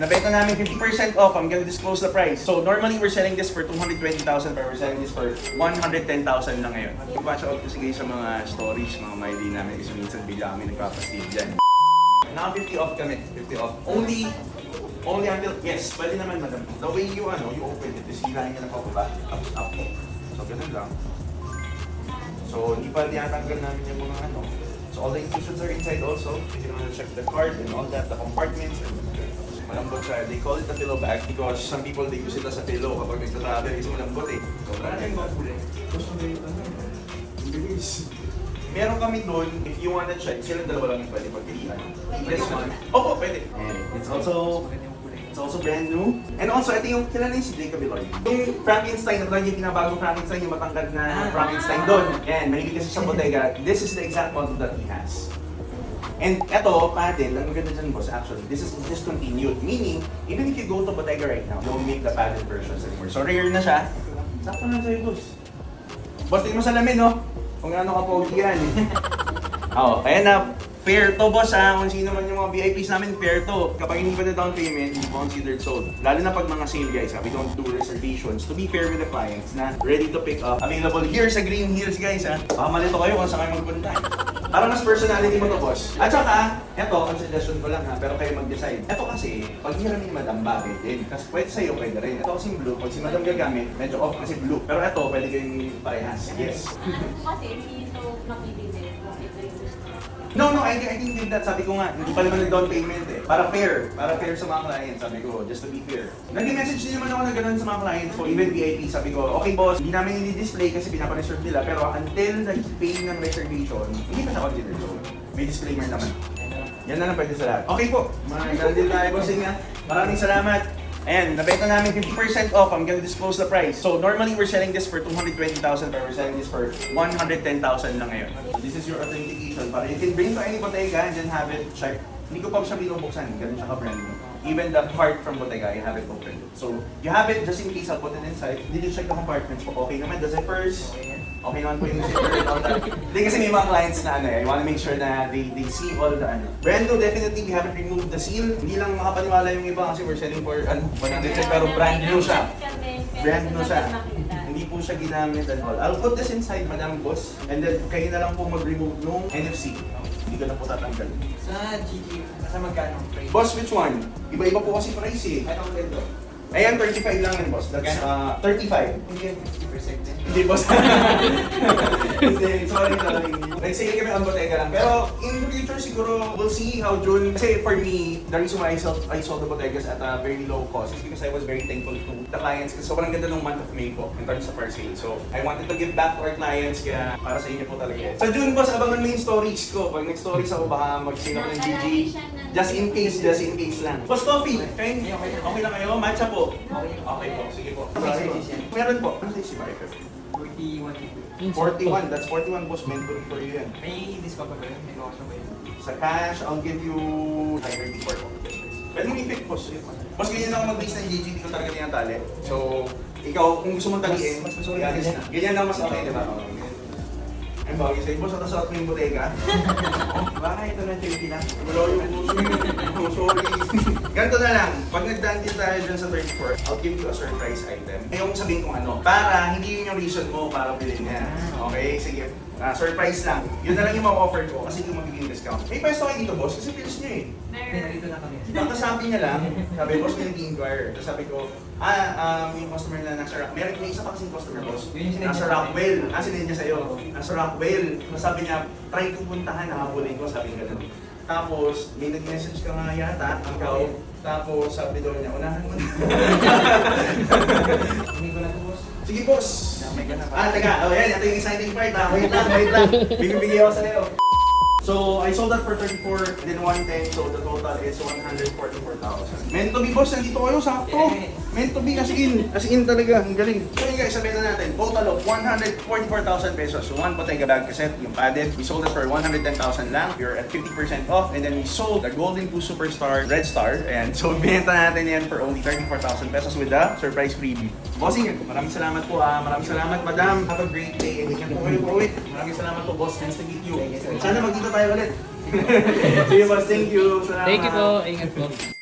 Nabenta namin 50% off. I'm gonna disclose the price. So normally we're selling this for 220,000 pero we're selling this for 110,000 lang ngayon. Watch out kasi guys sa mga stories, mga maili namin kasi minsan bigla kami nagpapastid dyan. Naka 50 off kami, 50 off. Only until, yes, pwede naman madam. The way you open it, is hilahin niya na pababa, up. So ganun lang. So hindi pa tinatanggal namin yung mga So all the inclusions are inside also. If you want to check the card and all that, the compartments and malambot siya. They call it a pillow bag because some people they use it as a pillow kapag nagtatravel kasi malambot eh. So maraming gusto mo yung bilis. Meron kami doon, if you wanna check, sila dalawa lang yung pwede pagpilihan. This one. Opo, pwede. And it's also brand new. And also, ito yung kilala yung si Jacob Eloy. Yung Frankenstein, yung pinabagong Frankenstein, yung matangkad na Frankenstein doon. Yan, mahilig kasi sa bodega. This is the exact model that he has. And eto, padded, ang maganda dyan boss, actually, this is discontinued. Meaning, even if you go to bodega right now, don't make the padded versions anymore. So rare na siya. Sakto na sa'yo, boss. Boss, tingin mo sa lamin, no? Kung ano ka pogi yan. Oo, kaya na, fair to boss ha. Kung sino man yung mga VIPs namin, fair to. Kapag hindi pa na down payment, hindi po considered sold. Lalo na pag mga sale guys, we don't do reservations. To be fair with the clients na ready to pick up. Available here sa Green Hills guys ha. Baka malito kayo kung saan kayo magpunta. Para mas personality mo to boss. At saka, eto, ang suggestion ko lang ha, pero kayo mag-decide. Eto kasi, pag hiram ni Madam bagay din. Kasi pwede sa'yo, pwede rin. Eto kasing blue, pag si Madam gagamit, medyo off kasi blue. Pero eto, pwede kayong parehas. Yes. Kasi hindi ito mapipili. Kasi ito yung gusto. No, I think that. Sabi ko nga, hindi pa naman nag-down payment eh. Para fair sa mga clients, sabi ko, just to be fair. Nag-message din naman ako na gano'n sa mga clients ko, even VIP, sabi ko, okay boss, hindi namin i-display kasi pinapareserve nila, pero until nag-pay ng reservation, hindi pa siya considered sold. May disclaimer naman. Yan na lang pwede sa lahat. Okay po, mga din tayo bossing nga. Maraming salamat. Ayan, nabenta namin 50% off. I'm gonna disclose the price. So normally we're selling this for 220,000 but we're selling this for 110,000 lang ngayon. So this is your authentication. Para you can bring to any bodega and then have it checked. Hindi ko pa siya binubuksan. Ganun siya ka-brand new. Even the cart from bodega, you have it open. So you have it just in case I'll put it inside. Did you check the compartments po? Okay naman, the zippers. Okay naman po yung zipper and all that. Hindi kasi may mga clients na I want to make sure na they see all the Brand new, definitely we haven't removed the seal. Hindi lang makapaniwala yung iba kasi we're selling for 100 pero brand new siya. Brand new siya. Hindi po siya ginamit and all. I'll put this inside, Madam Boss. And then kayo na lang po mag-remove nung NFC. Hindi ko na po tatanggal. Sa GG, sa magkano ang price? Boss, which one? Iba-iba po kasi price eh. Anong ganito? Ayan, 35 lang yan, boss. That's 35. Hindi yan 50% din. Hindi, boss. Hindi, sorry. Nag-sale kami on bodega lang. Pero in the future, siguro, we'll see how June. Kasi for me, the reason why I sold the bodegas at a very low cost is because I was very thankful to the clients. Kasi sobrang ganda ng month of May po in terms of our sale. So, I wanted to give back to our clients. Kaya para sa inyo po talaga yan. Sa June, boss, abangan mo yung stories ko. Pag nag-stories ako, baka mag-sino ko ng GG. Just in case lang. Boss, coffee. Okay lang kayo? Matcha po. Okay po, sige po. Meron po. Ano size ba ito? 41. That's 41 boss. Mentoring for you yan. May discount pa ba yun? May bakasyon ba yun? Sa cash, I'll give you 34 po. Pwede mong i-fit boss. Boss, ganyan ako mag-base ng GG. Hindi ko talaga tinatali. So, ikaw, kung gusto mong taliin, mas gusto i-alis na. Ganyan lang mas okay, di ba? Ang bagay sa'yo, boss, natasarap mo yung bodega. Baka ito na 30 lang. Wala yung puso. Sorry. Ganito na lang, pag nag-done tayo dyan sa 34, I'll give you a surprise item. Ayoko sabihin kung ano. Para hindi yun yung reason mo para bilhin niya. Okay, sige. Surprise lang. Yun na lang yung ma-offer ko kasi yung magiging discount. May pwesto kayo dito, boss, kasi pilis niya eh. Dito na kami. Nakasabi niya lang, sabi, boss, may nag-inquire. Tapos sabi ko, yung customer na nasa Rockwell. May isa pa kasing customer, boss. Nasa Rockwell. Sinend niya sa'yo. Nasa Rockwell. Tapos sabi niya, try ko puntahan, nakabulin ko. Sabi niya ganun. Tapos, may nag-message ka nga yata, ikaw. Tapos, sabi daw niya, unahan mo na. Hindi ko na ito, boss. Sige, boss. Taga. Ayan, ito yung exciting part. Wait lang. Bibigyan ako sa'yo. So, I sold that for 34, then 110, so the total is 144,000. Meant to be, boss, nandito kayo, sakto. Meant to be, as in talaga, ang galing. So yun guys, sabihin na natin, total of 144,000 pesos. So, one Bottega bag cassette, yung padded, we sold it for 110,000 lang. We're at 50% off, and then we sold the Golden Blue Superstar Red Star, and so binenta natin yan for only 34,000 pesos with the surprise freebie. Bossing, maraming salamat po, maraming salamat, madam. Have a great day, and ingat po kayo po ulit. Maraming salamat po, boss. Nice to meet you. Sana magkita tayo ulit. See you, boss. Thank you. Salamat. Thank you po. Ingat po.